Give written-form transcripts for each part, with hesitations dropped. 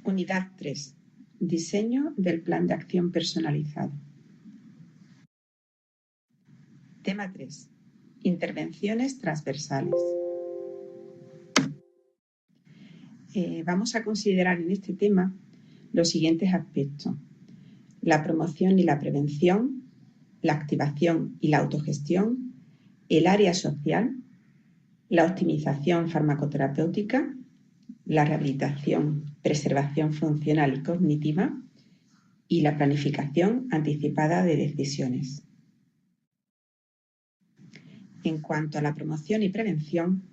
Unidad 3. Diseño del plan de acción personalizado. Tema 3. Intervenciones transversales. Vamos a considerar en este tema los siguientes aspectos: la promoción y la prevención, la activación y la autogestión, el área social, la optimización farmacoterapéutica, la rehabilitación, preservación funcional y cognitiva y la planificación anticipada de decisiones. En cuanto a la promoción y prevención,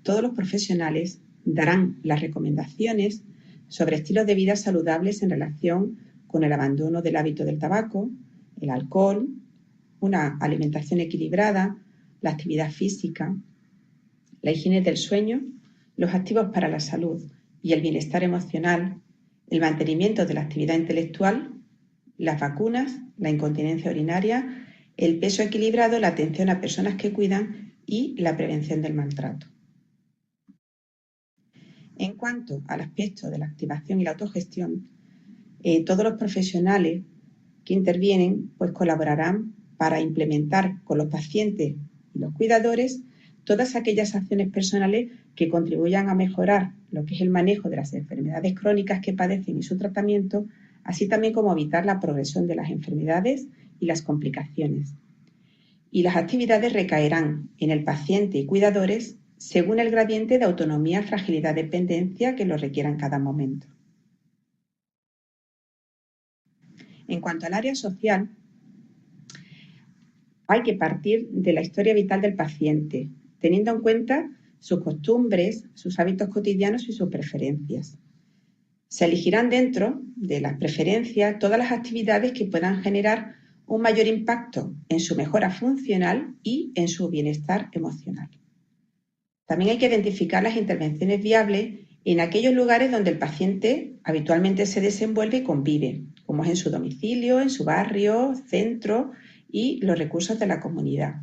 todos los profesionales darán las recomendaciones sobre estilos de vida saludables en relación con el abandono del hábito del tabaco, el alcohol, una alimentación equilibrada, la actividad física, la higiene del sueño, los activos para la salud y el bienestar emocional, el mantenimiento de la actividad intelectual, las vacunas, la incontinencia urinaria, el peso equilibrado, la atención a personas que cuidan y la prevención del maltrato. En cuanto al aspecto de la activación y la autogestión, todos los profesionales que intervienen colaborarán para implementar con los pacientes y los cuidadores todas aquellas acciones personales que contribuyan a mejorar lo que es el manejo de las enfermedades crónicas que padecen y su tratamiento, así también como evitar la progresión de las enfermedades y las complicaciones. Y las actividades recaerán en el paciente y cuidadores según el gradiente de autonomía, fragilidad, dependencia que lo requiera en cada momento. En cuanto al área social, hay que partir de la historia vital del paciente, teniendo en cuenta sus costumbres, sus hábitos cotidianos y sus preferencias. Se elegirán dentro de las preferencias todas las actividades que puedan generar un mayor impacto en su mejora funcional y en su bienestar emocional. También hay que identificar las intervenciones viables en aquellos lugares donde el paciente habitualmente se desenvuelve y convive, como es en su domicilio, en su barrio, centro y los recursos de la comunidad.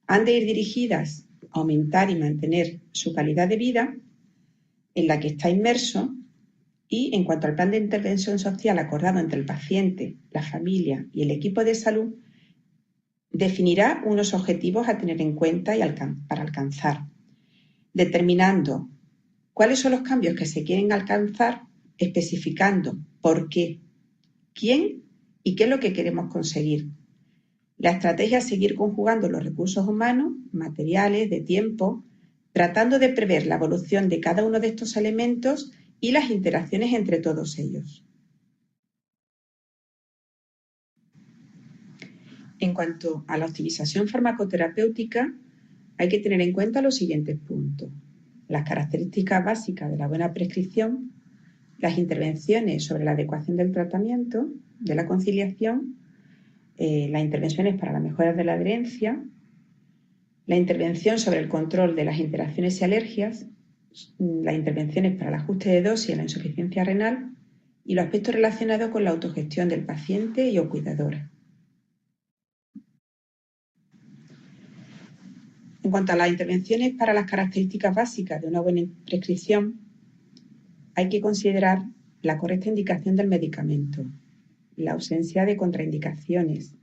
Han de ir dirigidas a aumentar y mantener su calidad de vida en la que está inmerso. Y en cuanto al plan de intervención social acordado entre el paciente, la familia y el equipo de salud, definirá unos objetivos a tener en cuenta para alcanzar, determinando cuáles son los cambios que se quieren alcanzar, especificando por qué, quién y qué es lo que queremos conseguir. La estrategia es seguir conjugando los recursos humanos, materiales, de tiempo, tratando de prever la evolución de cada uno de estos elementos y las interacciones entre todos ellos. En cuanto a la optimización farmacoterapéutica, hay que tener en cuenta los siguientes puntos: las características básicas de la buena prescripción, las intervenciones sobre la adecuación del tratamiento, de la conciliación, las intervenciones para la mejora de la adherencia, la intervención sobre el control de las interacciones y alergias, las intervenciones para el ajuste de dosis y la insuficiencia renal y los aspectos relacionados con la autogestión del paciente y o cuidadora. En cuanto a las intervenciones para las características básicas de una buena prescripción, hay que considerar la correcta indicación del medicamento, la ausencia de contraindicaciones,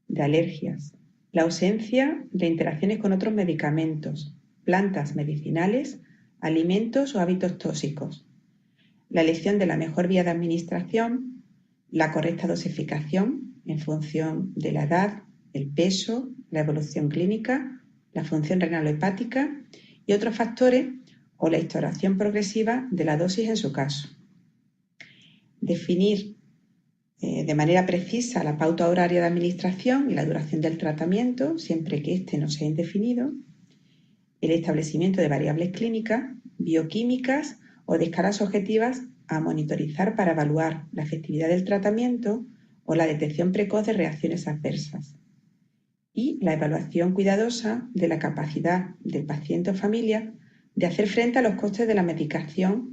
de alergias, la ausencia de interacciones con otros medicamentos, plantas medicinales, alimentos o hábitos tóxicos, la elección de la mejor vía de administración, la correcta dosificación en función de la edad, el peso, la evolución clínica, la función renal o hepática y otros factores, o la instauración progresiva de la dosis en su caso. Definir de manera precisa la pauta horaria de administración y la duración del tratamiento, siempre que éste no sea indefinido. El establecimiento de variables clínicas, bioquímicas o de escalas objetivas a monitorizar para evaluar la efectividad del tratamiento o la detección precoz de reacciones adversas. Y la evaluación cuidadosa de la capacidad del paciente o familia de hacer frente a los costes de la medicación,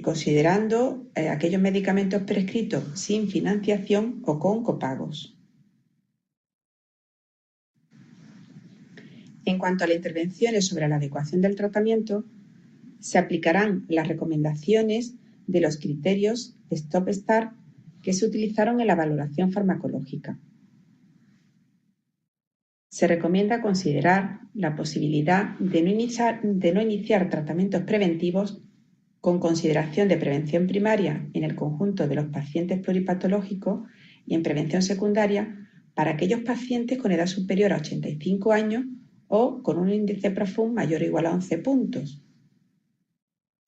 considerando aquellos medicamentos prescritos sin financiación o con copagos. En cuanto a las intervenciones sobre la adecuación del tratamiento, se aplicarán las recomendaciones de los criterios Stop-Start que se utilizaron en la valoración farmacológica. Se recomienda considerar la posibilidad de no iniciar tratamientos preventivos con consideración de prevención primaria en el conjunto de los pacientes pluripatológicos y en prevención secundaria para aquellos pacientes con edad superior a 85 años o con un índice PROFUND mayor o igual a 11 puntos.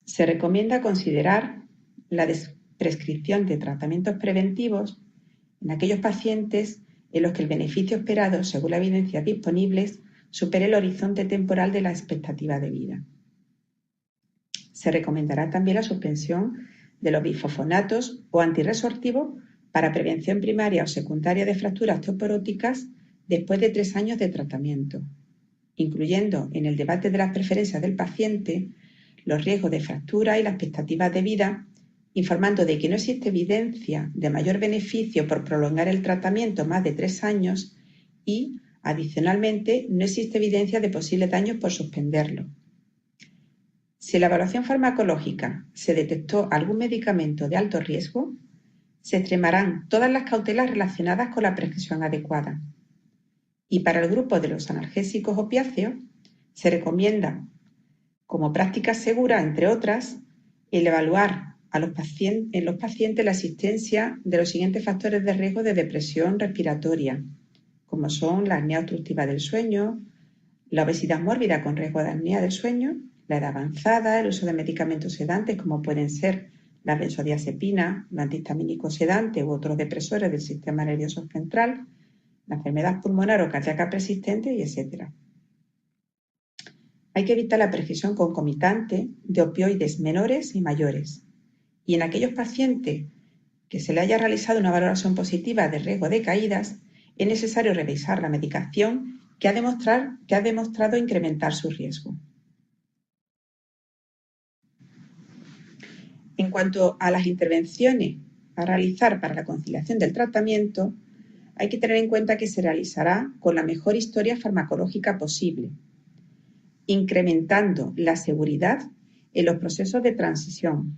Se recomienda considerar la prescripción de tratamientos preventivos en aquellos pacientes en los que el beneficio esperado, según la evidencia disponible, supere el horizonte temporal de la expectativa de vida. Se recomendará también la suspensión de los bifosfonatos o antirresortivos para prevención primaria o secundaria de fracturas osteoporóticas después de 3 años de tratamiento, incluyendo en el debate de las preferencias del paciente los riesgos de fractura y las expectativas de vida, informando de que no existe evidencia de mayor beneficio por prolongar el tratamiento más de 3 años y, adicionalmente, no existe evidencia de posibles daños por suspenderlo. Si en la evaluación farmacológica se detectó algún medicamento de alto riesgo, se extremarán todas las cautelas relacionadas con la prescripción adecuada. Y para el grupo de los analgésicos opiáceos, se recomienda, como práctica segura, entre otras, el evaluar en los pacientes la existencia de los siguientes factores de riesgo de depresión respiratoria, como son la apnea obstructiva del sueño, la obesidad mórbida con riesgo de apnea del sueño, la edad avanzada, el uso de medicamentos sedantes como pueden ser la benzodiazepina, los antihistamínicos sedantes u otros depresores del sistema nervioso central, la enfermedad pulmonar o cardíaca persistente, y etc. Hay que evitar la prescripción concomitante de opioides menores y mayores. Y en aquellos pacientes que se le haya realizado una valoración positiva de riesgo de caídas, es necesario revisar la medicación que ha demostrado incrementar su riesgo. En cuanto a las intervenciones a realizar para la conciliación del tratamiento, hay que tener en cuenta que se realizará con la mejor historia farmacológica posible, incrementando la seguridad en los procesos de transición,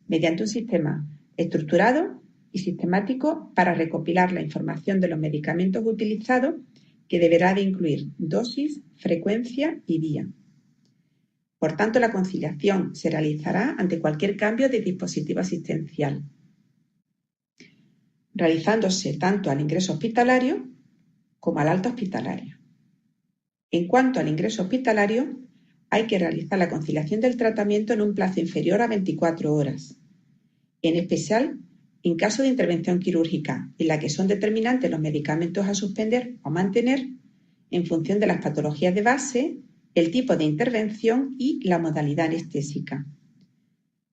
mediante un sistema estructurado y sistemático para recopilar la información de los medicamentos utilizados, que deberá de incluir dosis, frecuencia y día. Por tanto, la conciliación se realizará ante cualquier cambio de dispositivo asistencial, realizándose tanto al ingreso hospitalario como al alta hospitalaria. En cuanto al ingreso hospitalario, hay que realizar la conciliación del tratamiento en un plazo inferior a 24 horas, en especial en caso de intervención quirúrgica, en la que son determinantes los medicamentos a suspender o mantener en función de las patologías de base, el tipo de intervención y la modalidad anestésica.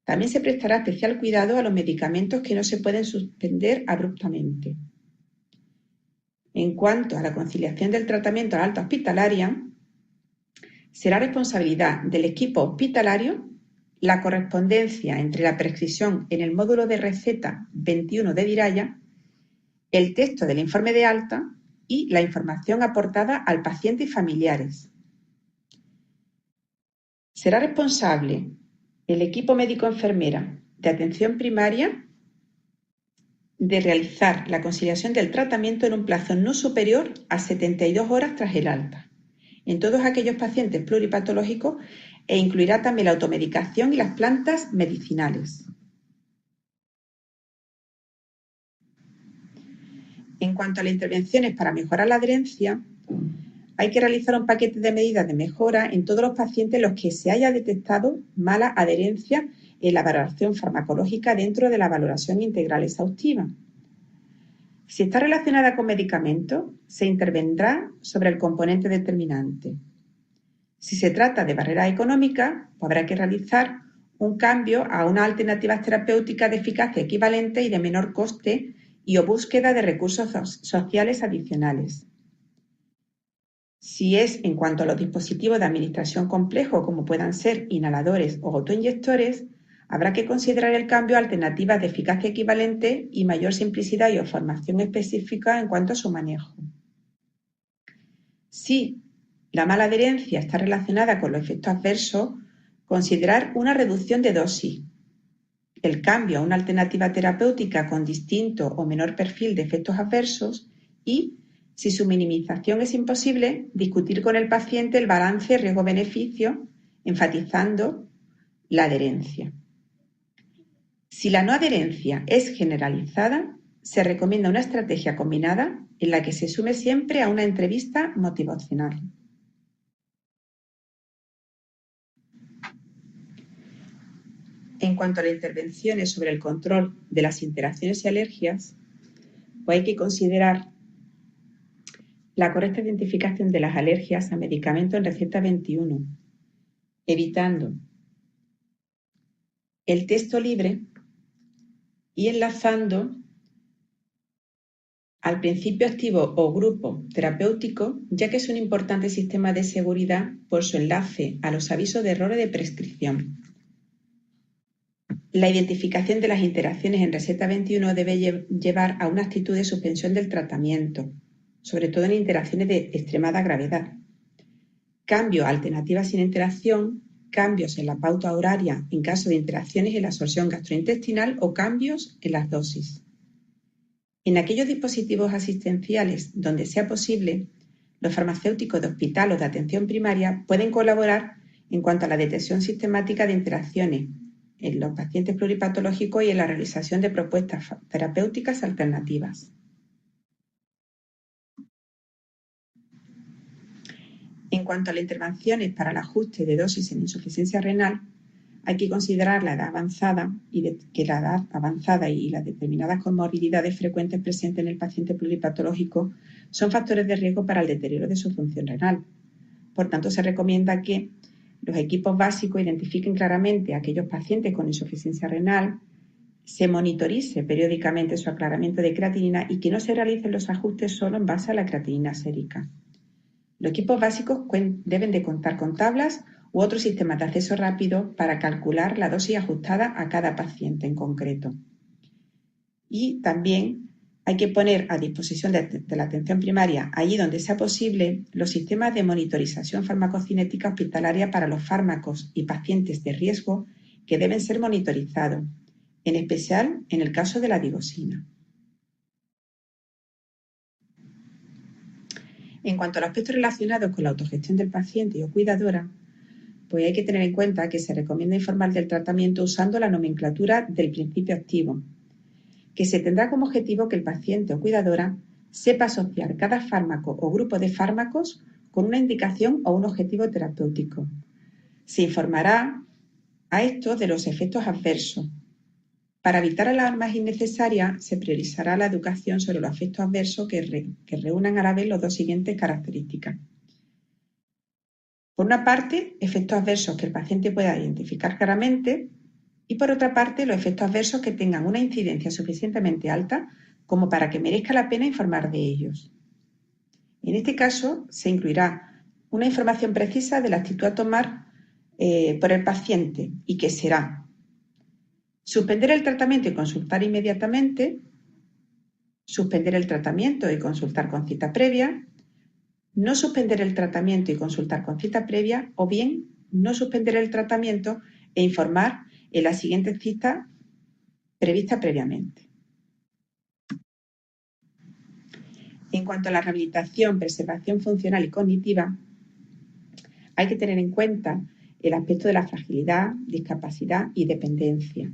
También se prestará especial cuidado a los medicamentos que no se pueden suspender abruptamente. En cuanto a la conciliación del tratamiento a la alta hospitalaria, será responsabilidad del equipo hospitalario la correspondencia entre la prescripción en el módulo de receta 21 de DIRAYA, el texto del informe de alta y la información aportada al paciente y familiares. Será responsable el equipo médico-enfermera de atención primaria de realizar la conciliación del tratamiento en un plazo no superior a 72 horas tras el alta, en todos aquellos pacientes pluripatológicos, e incluirá también la automedicación y las plantas medicinales. En cuanto a las intervenciones para mejorar la adherencia, hay que realizar un paquete de medidas de mejora en todos los pacientes en los que se haya detectado mala adherencia en la valoración farmacológica dentro de la valoración integral exhaustiva. Si está relacionada con medicamentos, se intervendrá sobre el componente determinante. Si se trata de barreras económicas, habrá que realizar un cambio a unas alternativas terapéuticas de eficacia equivalente y de menor coste y o búsqueda de recursos sociales adicionales. Si es en cuanto a los dispositivos de administración complejos, como puedan ser inhaladores o autoinyectores, habrá que considerar el cambio a alternativas de eficacia equivalente y mayor simplicidad y o formación específica en cuanto a su manejo. Si la mala adherencia está relacionada con los efectos adversos, considerar una reducción de dosis, el cambio a una alternativa terapéutica con distinto o menor perfil de efectos adversos y, si su minimización es imposible, discutir con el paciente el balance riesgo-beneficio, enfatizando la adherencia. Si la no adherencia es generalizada, se recomienda una estrategia combinada en la que se sume siempre a una entrevista motivacional. En cuanto a las intervenciones sobre el control de las interacciones y alergias, pues hay que considerar la correcta identificación de las alergias a medicamentos en receta 21, evitando el texto libre y enlazando al principio activo o grupo terapéutico, ya que es un importante sistema de seguridad por su enlace a los avisos de errores de prescripción. La identificación de las interacciones en receta 21 debe llevar a una actitud de suspensión del tratamiento, sobre todo en interacciones de extremada gravedad. Cambio a alternativas sin interacción, cambios en la pauta horaria en caso de interacciones en la absorción gastrointestinal o cambios en las dosis. En aquellos dispositivos asistenciales donde sea posible, los farmacéuticos de hospital o de atención primaria pueden colaborar en cuanto a la detección sistemática de interacciones en los pacientes pluripatológicos y en la realización de propuestas terapéuticas alternativas. En cuanto a las intervenciones para el ajuste de dosis en insuficiencia renal, hay que considerar la edad avanzada que la edad avanzada y las determinadas comorbilidades frecuentes presentes en el paciente pluripatológico son factores de riesgo para el deterioro de su función renal. Por tanto, se recomienda que los equipos básicos identifiquen claramente a aquellos pacientes con insuficiencia renal, se monitorice periódicamente su aclaramiento de creatinina y que no se realicen los ajustes solo en base a la creatinina sérica. Los equipos básicos deben de contar con tablas u otros sistemas de acceso rápido para calcular la dosis ajustada a cada paciente en concreto. Y también hay que poner a disposición de la atención primaria, allí donde sea posible, los sistemas de monitorización farmacocinética hospitalaria para los fármacos y pacientes de riesgo que deben ser monitorizados, en especial en el caso de la digoxina. En cuanto a los aspectos relacionados con la autogestión del paciente o cuidadora, pues hay que tener en cuenta que se recomienda informar del tratamiento usando la nomenclatura del principio activo, que se tendrá como objetivo que el paciente o cuidadora sepa asociar cada fármaco o grupo de fármacos con una indicación o un objetivo terapéutico. Se informará a esto de los efectos adversos. Para evitar alarmas innecesarias, se priorizará la educación sobre los efectos adversos que reúnan a la vez las dos siguientes características. Por una parte, efectos adversos que el paciente pueda identificar claramente y por otra parte, los efectos adversos que tengan una incidencia suficientemente alta como para que merezca la pena informar de ellos. En este caso, se incluirá una información precisa de la actitud a tomar por el paciente y que será suspender el tratamiento y consultar inmediatamente, suspender el tratamiento y consultar con cita previa, no suspender el tratamiento y consultar con cita previa o bien no suspender el tratamiento e informar en la siguiente cita prevista previamente. En cuanto a la rehabilitación, preservación funcional y cognitiva, hay que tener en cuenta el aspecto de la fragilidad, discapacidad y dependencia.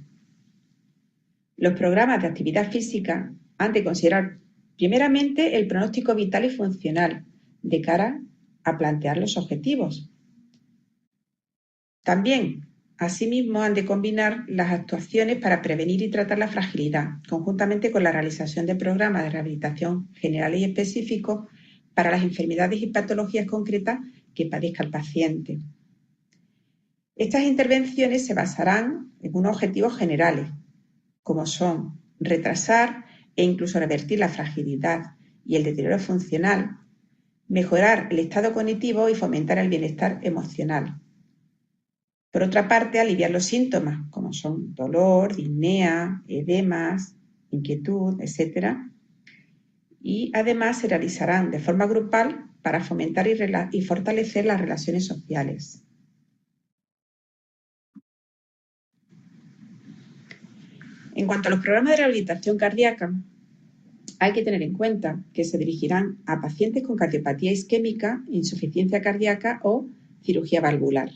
Los programas de actividad física han de considerar primeramente el pronóstico vital y funcional de cara a plantear los objetivos. También, asimismo, han de combinar las actuaciones para prevenir y tratar la fragilidad, conjuntamente con la realización de programas de rehabilitación generales y específicos para las enfermedades y patologías concretas que padezca el paciente. Estas intervenciones se basarán en unos objetivos generales, como son retrasar e incluso revertir la fragilidad y el deterioro funcional, mejorar el estado cognitivo y fomentar el bienestar emocional. Por otra parte, aliviar los síntomas, como son dolor, disnea, edemas, inquietud, etc. Y además se realizarán de forma grupal para fomentar y fortalecer las relaciones sociales. En cuanto a los programas de rehabilitación cardíaca, hay que tener en cuenta que se dirigirán a pacientes con cardiopatía isquémica, insuficiencia cardíaca o cirugía valvular.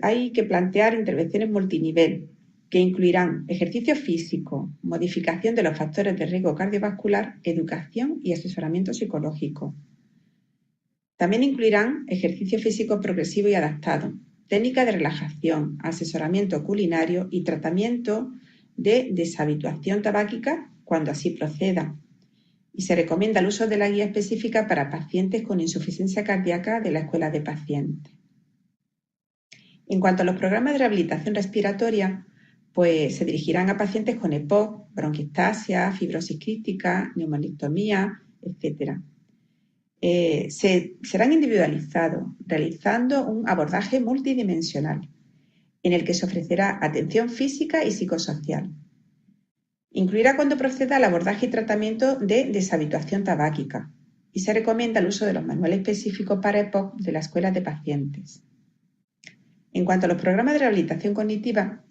Hay que plantear intervenciones multinivel que incluirán ejercicio físico, modificación de los factores de riesgo cardiovascular, educación y asesoramiento psicológico. También incluirán ejercicio físico progresivo y adaptado, técnica de relajación, asesoramiento culinario y tratamiento de deshabituación tabáquica cuando así proceda. Y se recomienda el uso de la guía específica para pacientes con insuficiencia cardíaca de la escuela de pacientes. En cuanto a los programas de rehabilitación respiratoria, pues se dirigirán a pacientes con EPOC, bronquiectasia, fibrosis crística, neumonectomía, etc. Serán individualizados, realizando un abordaje multidimensional, en el que se ofrecerá atención física y psicosocial. Incluirá cuando proceda el abordaje y tratamiento de deshabituación tabáquica y se recomienda el uso de los manuales específicos para EPOC de la escuela de pacientes. En cuanto a los programas de rehabilitación cognitiva,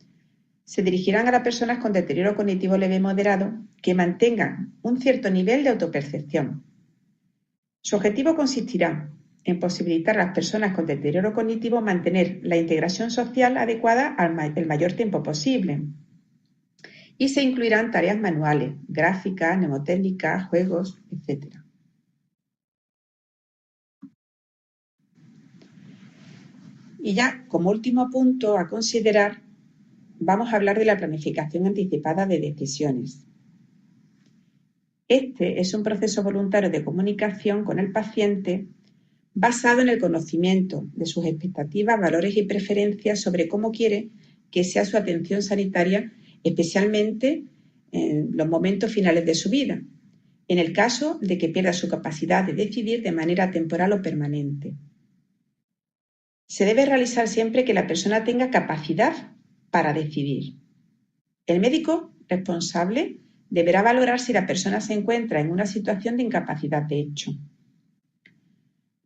se dirigirán a las personas con deterioro cognitivo leve y moderado que mantengan un cierto nivel de autopercepción. Su objetivo consistirá en posibilitar a las personas con deterioro cognitivo mantener la integración social adecuada el mayor tiempo posible. Y se incluirán tareas manuales, gráficas, mnemotécnicas, juegos, etc. Y ya como último punto a considerar, vamos a hablar de la planificación anticipada de decisiones. Este es un proceso voluntario de comunicación con el paciente basado en el conocimiento de sus expectativas, valores y preferencias sobre cómo quiere que sea su atención sanitaria, especialmente en los momentos finales de su vida, en el caso de que pierda su capacidad de decidir de manera temporal o permanente. Se debe realizar siempre que la persona tenga capacidad para decidir. El médico responsable deberá valorar si la persona se encuentra en una situación de incapacidad de hecho.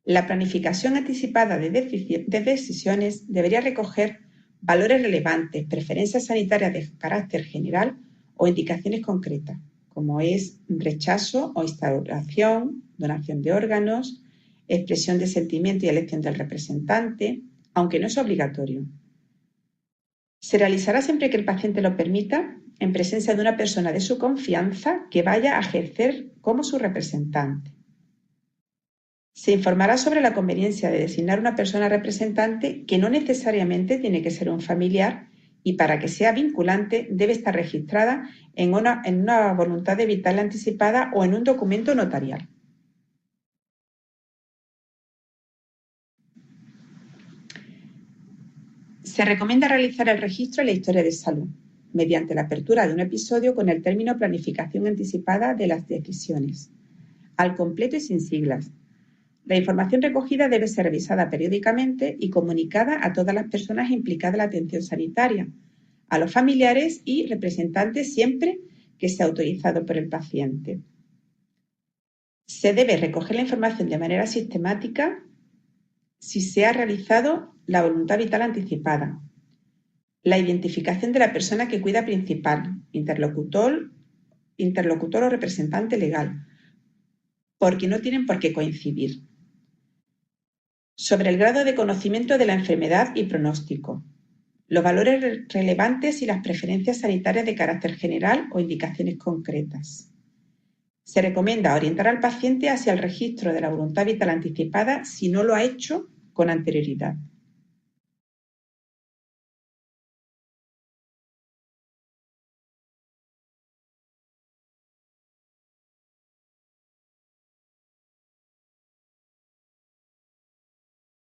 La planificación anticipada de decisiones debería recoger valores relevantes, preferencias sanitarias de carácter general o indicaciones concretas, como es rechazo o instauración, donación de órganos, expresión de sentimiento y elección del representante, aunque no es obligatorio. Se realizará siempre que el paciente lo permita, en presencia de una persona de su confianza que vaya a ejercer como su representante. Se informará sobre la conveniencia de designar una persona representante que no necesariamente tiene que ser un familiar y para que sea vinculante debe estar registrada en una voluntad de vital anticipada o en un documento notarial. Se recomienda realizar el registro en la historia de salud, mediante la apertura de un episodio con el término planificación anticipada de las decisiones, al completo y sin siglas. La información recogida debe ser revisada periódicamente y comunicada a todas las personas implicadas en la atención sanitaria, a los familiares y representantes siempre que sea autorizado por el paciente. Se debe recoger la información de manera sistemática si se ha realizado la voluntad vital anticipada, la identificación de la persona que cuida principal, interlocutor o representante legal, porque no tienen por qué coincidir. Sobre el grado de conocimiento de la enfermedad y pronóstico, los valores relevantes y las preferencias sanitarias de carácter general o indicaciones concretas. Se recomienda orientar al paciente hacia el registro de la voluntad vital anticipada si no lo ha hecho con anterioridad.